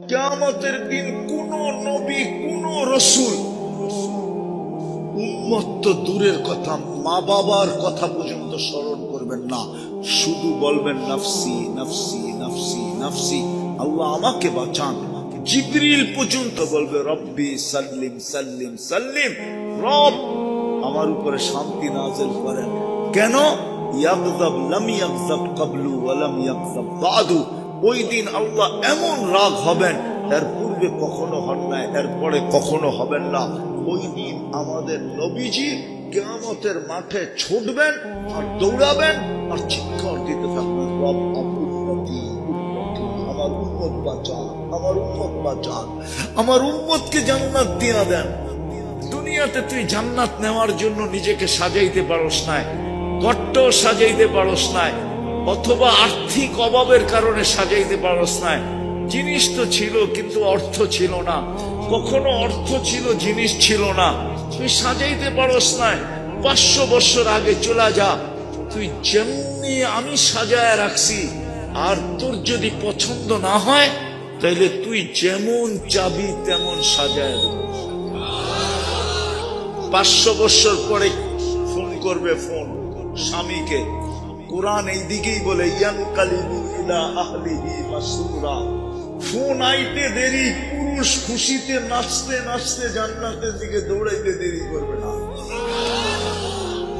কিয়ামতের দিন কোন নবী কোন রাসূল উম্মত তো দূরের কথা, মা বাবার কথা পর্যন্ত স্মরণ করবেন না, শুধু বলবেন নাফসি নাফসি নাফসি নাফসি, আল্লাহ আমাকে বাঁচান। জিবরিল পর্যন্ত বলবে রব্বি সাল্লিম সাল্লিম সাল্লিম, রব আমার উপরে শান্তি নাযিল করেন। কেন? ইয়াগযাব লাম ইয়াগযাব ক্বাবলু ওয়া লাম ইয়াগযাব বাদু। ওই দিন আল্লাহ এমন রাগ হবেন, এর পূর্বে কখনো হন না, এরপরে কখনো হবেন না। ওই দিন আমাদের নবীজি কিয়ামতের মাঠে ছুটবেন আর দৌড়াবেন আর চিৎকার দিতে থাকবেন, রব উম্মতি উম্মতি, আমার উম্মত বাঁচান, আমার উম্মত বাঁচান, আমার উম্মতকে জান্নাত দিয়া দেন। দুনিয়াতে তুই জান্নাত নেওয়ার জন্য নিজেকে সাজাইতে পারস না, ঘরট সাজাইতে পারস না, অথবা আর্থিক অভাবের কারণে সাজাইতে পারস না। জিনিস তো ছিল কিন্তু অর্থ ছিল না, কখনো অর্থ ছিল জিনিস ছিল না, তুই সাজাইতে পারস না। 500 বছর আগে চলে যা, তুই যেমনি আমি সাজায় রাখছি, আর তোর যদি পছন্দ না হয় তাইলে তুই যেমন চাবি তেমন সাজায় দেব। 500 বছর পরে ফোন করবে, ফোন স্বামীকে। কোরআন এই দিকেই বলে ইয়ানকালিবু ইলা আহলিহি মাসরুরা। ফোন আইতে দেরি, পুরুষ খুশিতে নাচতে নাচতে জান্নাতের দিকে দৌড়াইতে দেরি করবে না,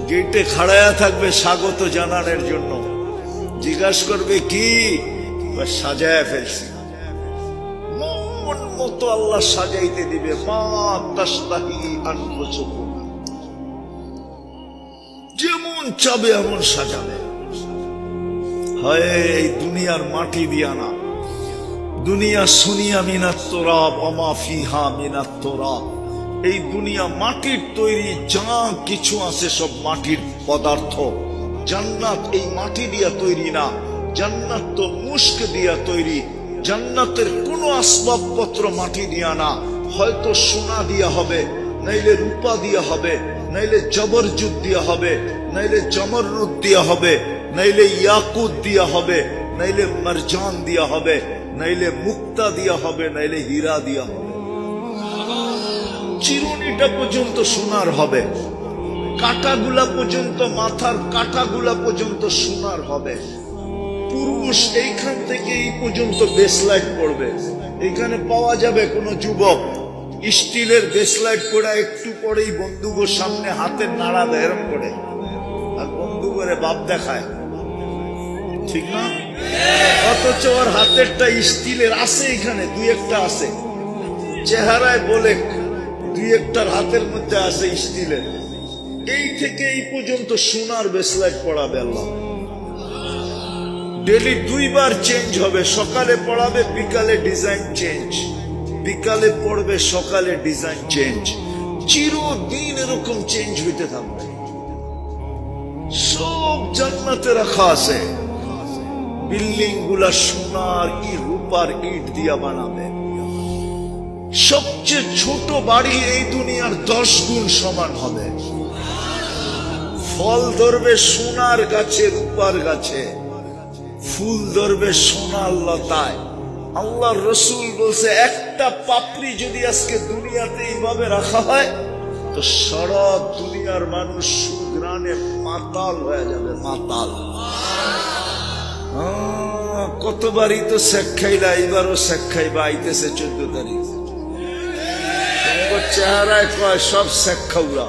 গেটে খাড়ায়া থাকবে স্বাগত জানানোর জন্য। জিজ্ঞাসা করবে কি? সাজায় ফেলছি। মন মতো আল্লাহ সাজাইতে দিবে। মা তাশতাহি আনফুসুকুম, যেমন চাবে এমন সাজাবে। হয় এই দুনিয়ার মাটি দিয়া না, দুনিয়া সুনিয়া মিনাত তুরাব ওমা ফিহা মিনাত তুরাব। এই দুনিয়া মাটির তৈরি, যা কিছু আছে সব মাটির পদার্থ। জান্নাত এই মাটি দিয়া তৈরি না, জান্নাত তো মুস্ক দিয়া তৈরি। জান্নাতের কোনো আসবাবপত্র মাটি দিয়া না, হয়তো সোনা দিয়া হবে, নাইলে রূপা দিয়া হবে, নাইলে জবরজুদ দিয়া হবে, নাইলে জমররুদ দিয়া হবে, নাইলে ইয়াকুত দিয়া হবে, নাইলে মারজান দিয়া হবে, নাইলে মুক্তা দিয়া হবে, নাইলে হীরা দিয়া হবে। চিরুনিটা পর্যন্ত সোনার হবে, কাটাগুলা পর্যন্ত, মাথার কাটাগুলা পর্যন্ত সোনার হবে। পুরুষ এইখান থেকে এই পর্যন্ত বেসলাইট পড়বে। এখানে পাওয়া যাবে কোন যুবক স্টিলের বেসলাইট পড়া, একটু পরেই বন্ধুগোর সামনে হাতের নাড়া দেয় এরম করে, আর বন্ধু করে বাপ দেখায়, ঠিক না? অথচ ওর হাতেরটা স্টিলের আছে, এখানে দুই একটা আছে, চেহারায় বলে দুই একটার হাতের মধ্যে আছে স্টিলের। এই থেকে এই পর্যন্ত সোনার বেসলাইট পড়াবে আল্লাহ। ডেলি 2 বার চেঞ্জ হবে, সকালে পড়াবে, বিকালে ডিজাইন চেঞ্জ, বিকালে পড়বে, সকালে ডিজাইন চেঞ্জ। চিরদিন এরকম চেঞ্জ হইতে থাকবে। সব জান্নাতে রাখা আছে। বিল্ডিং গুলা সোনার রূপার ইট দিয়া বানাবে। সবচেয়ে ছোট বাড়ি এই দুনিয়ার 10 গুণ সমান হবে। ফল ধরবে সোনার গাছে, রূপার গাছে, ফুল ধরবে সোনার লতায়। আল্লাহর রাসূল বলছে, একটা পাপড়ি যদি আজকে দুনিয়াতে এইভাবে রাখা হয় তো সারা দুনিয়ার মানুষ সুগ্রানে মাতাল হয়ে যাবে, মাতাল। কতবারই তো শেখ খাইলা, এবারও শেখ খাইবা, আইতেছে 14 তারিখ। তোমার চেহারায় কয় সব শেখ খাওয়া,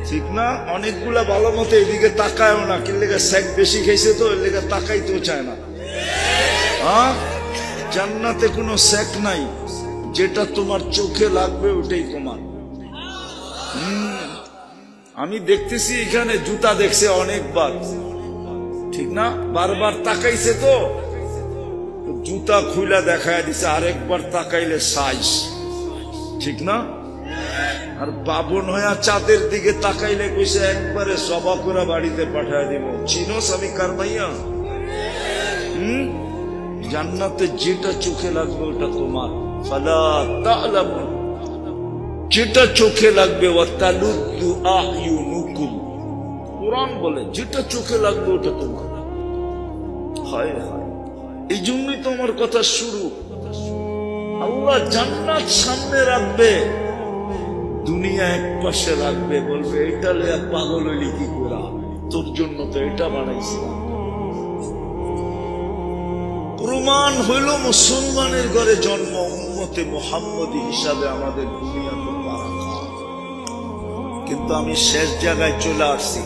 ঠিক না? অনেকগুলা ভালো মতো এদিকে তাকায়ও না, কিন্তু শেখ বেশি খাইছে তো এর লেগে তাকাইতেও চায় না। জান্নাতে কোনো শেখ নাই, যেটা তোমার চোখে লাগবে ওটাই তোমার। আমি দেখতেছি এখানে জুতা দেখছে অনেকবার, ঠিক না? বারবার তাকাইছে তো জুতা খুইলা দেখায় দিছে, আরেকবার তাকাইলে সাইজ, ঠিক না? আর বাবন হইয়া চাঁদের দিকে তাকাইলে কইছে একবারে সভা করে বাড়িতে পাঠায় দিব। চিনোস আমি কার ভাইয়া? জান্নাতে যেটা চোখে লাগবে ওটা তোমার। ফালা তা'লামুন, যেটা চোখে লাগবে, ওয়া তালুদ্দু আ'য়ুনুকুম, কোরআন বলে যেটা চোখে লাগবে ওটা তোমার। হায় হায়, এই জন্যই তো আমার কথা শুরু। আল্লাহ জান্নাত সামনে রাখবে, দুনিয়া এক পাশে রাখবে, বলবে এটা লইয়া পাগল হইলি কি করা, তোর জন্য তো এটা বানাইছিলাম। প্রমাণ হইল মুসলমানের ঘরে জন্ম, উম্মতে মুহাম্মদী হিসাবে আমাদের দুনিয়াতে বারাকা। কিন্তু আমি শেষ জায়গায় চলে আসছি,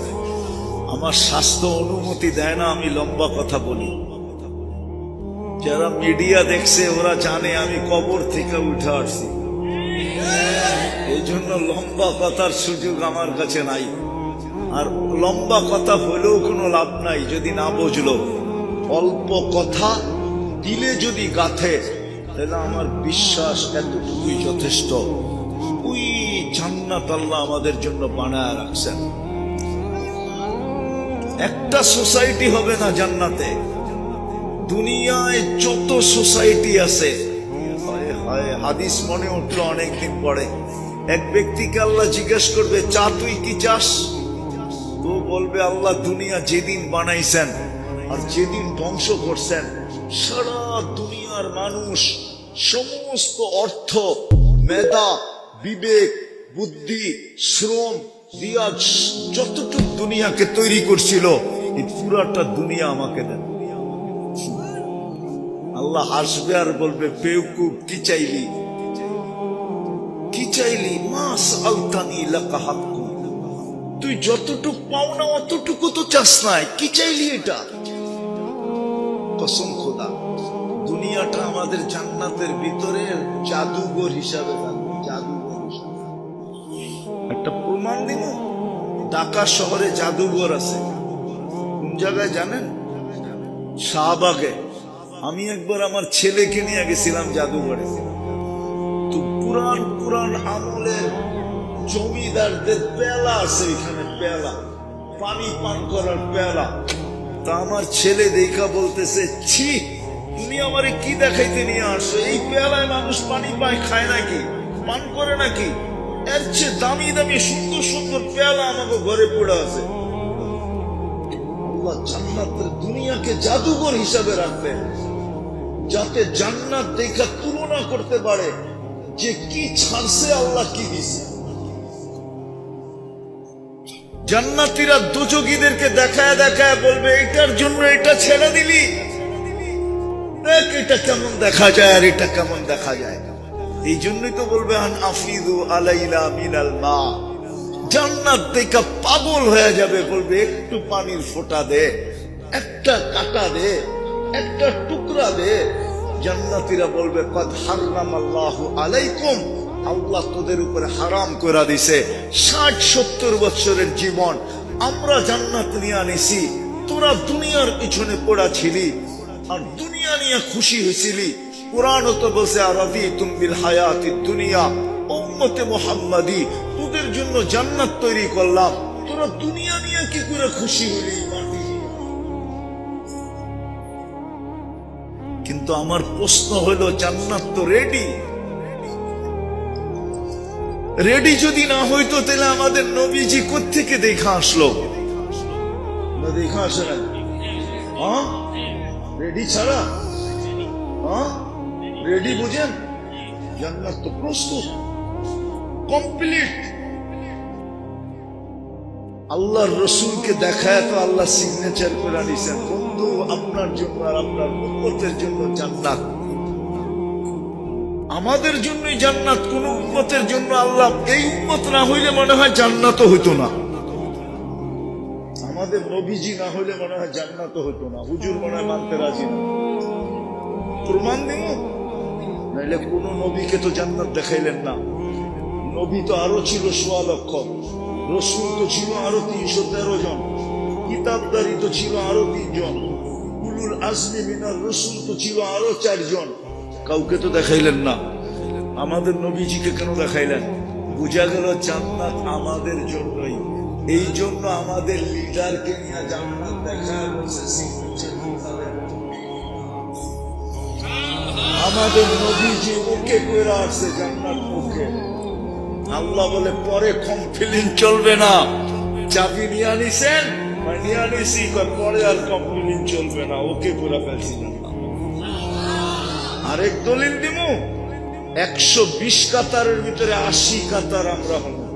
আমার স্বাস্থ্য অনুমতি দেয় না আমি লম্বা কথা বলি। যারা মিডিয়া দেখছে ওরা জানে আমি কবর থেকে উঠে আসছি, এই জন্য লম্বা কথার সুযোগ আমার কাছে নাই। আর লম্বা কথা হলেও কোনো লাভ নাই যদি না বুঝলো। অল্প কথা দিলে যদি গাথে, তাহলে আমার বিশ্বাস এতটুকুই যথেষ্ট। ওই জান্নাত আল্লাহ আমাদের জন্য বানায় রাখছেন। একটা সোসাইটি হবে না জান্নাতে, দুনিয়ায় যত সোসাইটি আছে। হাদিস মনে উঠলো অনেকদিন পরে, এক ব্যক্তিকে আল্লাহ জিজ্ঞেস করবে, চা তুই কি চাস? তো বলবে আল্লাহ দুনিয়া যেদিন বানাইছেন আর যেদিন ধ্বংস করছেন, সারা দুনিয়ার মানুষ সমস্ত অর্থ, মেধা, বিবেক, বুদ্ধি, শ্রম দিয়া যতটুকু দুনিয়াকে তৈরি করছিল, এই পুরাটা দুনিয়া আমাকে দেন। আল্লাহ হাসবে আর বলবে, বেওকুফ, কি চাইলি? কি চাইলি? মাস আলতানি লাকা হাক্কু, তুই যতটুকু পাও না অতটুকু তো চাস নাই, কি চাইলি এটা? কসম খোদা, দুনিয়াটা আমাদের জান্নাতের ভিতরে জাদুঘর হিসাবে থাকবে, জাদুঘর হিসাবে। একটা প্রমাণ দিব, ঢাকা শহরে জাদুঘর আছে। কোন জায়গায় জানেন? শাহবাগে। আমি একবার আমার ছেলেকে নিয়ে গেছিলাম জাদুঘরে। তো পুরান পুরান আমলের জমিদারদের পেলা আছে এখানে, পেলা, পানি পান করার পেলা। তা আমার ছেলে দেখা বলতেছে, ছি তুমি আমারে কি দেখাইতে নিয়ে আসো? এই পেলায় মানুষ পানি পায়, খায় নাকি, পান করে নাকি? এর চেয়ে দামি দামি সুন্দর সুন্দর পেলা আমাকে ঘরে পড়ে আছে। আল্লাহ জান্নাতের দুনিয়াকে জাদুঘর হিসাবে রাখবে, যাতে জান্নাত দেখা তুলনা করতে পারে যে কি ছাড়ছে আল্লাহ কি দিছে। জান্নাতীরা দুযোগীদেরকে দেখায় দেখায় বলবে, এটার জন্য এটা ছেড়ে দিলি, দেখ এটা কেমন দেখা যায় আর এটা কেমন দেখা যায়। এই জন্যই তো বলবে, আন আফিদু আলাইনা মিনাল মা, জান্নাত দেখা পাগল হয়ে যাবে, বলবে একটু পানির ফোঁটা দে, একটা কাঁটা দে, একটা টুকরা দে। জান্নাতীরা বলবে, কদ হারামাল্লাহু আলাইকুম, আল্লাহ তোদের উপরে হারাম করে দিছে 60-70 বছরের জীবন আমরা জান্নাত নিয়ে আনিছি, তোরা দুনিয়ার পিছনে পড়া ছিলি আর দুনিয়া নিয়ে খুশি হয়েছিলি। কুরআন তো বলছে, আরাদিতুম বিল হায়াতিদ দুনিয়া, উম্মতে মুহাম্মাদি, তোদের জন্য জান্নাত তৈরি করলাম, তোরা দুনিয়া নিয়ে কি করে খুশি হলি? কিন্তু আমার প্রশ্ন হলো, জান্নাত তো রেডি, রেডি যদি না হইতো তাহলে আমাদের নবীজি কোত্থেকে দেখা আসলো? না দেখা আসে না, রেডি ছাড়া। রেডি বুঝেন? জান্নাত তো প্রস্তুত, কমপ্লিট। আল্লাহর রসুলকে দেখায় তো আল্লাহ সিগনেচার করে নিছেন, বন্ধু আপনার জন্য আর আপনার উম্মতের জন্য জান্নাত। আমাদের জন্যই জান্নাত, কোন উম্মতের জন্য আল্লাহ, এই উম্মত না হইলে মনে হয় জান্নাতও হইতো না। আমাদের নবীজি না হইলে মনে হয় জান্নাতও হইতো না। হুজুর মনে হয় মানতে রাজি না। প্রমাণ দিব, নাইলে কোন নবীকে তো জান্নাত দেখাইলেন না। নবী তো আরো ছিল 1.25 লক্ষ, রসুল তো ছিল আরো 313 জন, কিতাবদারি তো ছিল আরো 3 জন, উলুল আজমি মিনার রসুল তো ছিল আরো 4 জন। কাউকে তো দেখাইলেন না। আমাদের নবীজিকে কেন দেখাইলেন? বুঝা গেল জান্নাত আমাদের জন্যই। এই জন্য আমাদের লিডারকে নিয়ে জান্নাত দেখায় বলছে, আমাদের নবীজি ওকে করে আসছে জান্নাত ওকে। আল্লাহ বলে, পরে কম ফিলিং চলবে না, চাবি নিয়ে আনিছেন নিয়ে আনিছি, পরে আর কম ফিলিং চলবে না, ওকে করে ফেলছি জান্নাত। আরেক দলিল দিমু 120 কাতারের ভিতরে 80 কাতার আমরা হব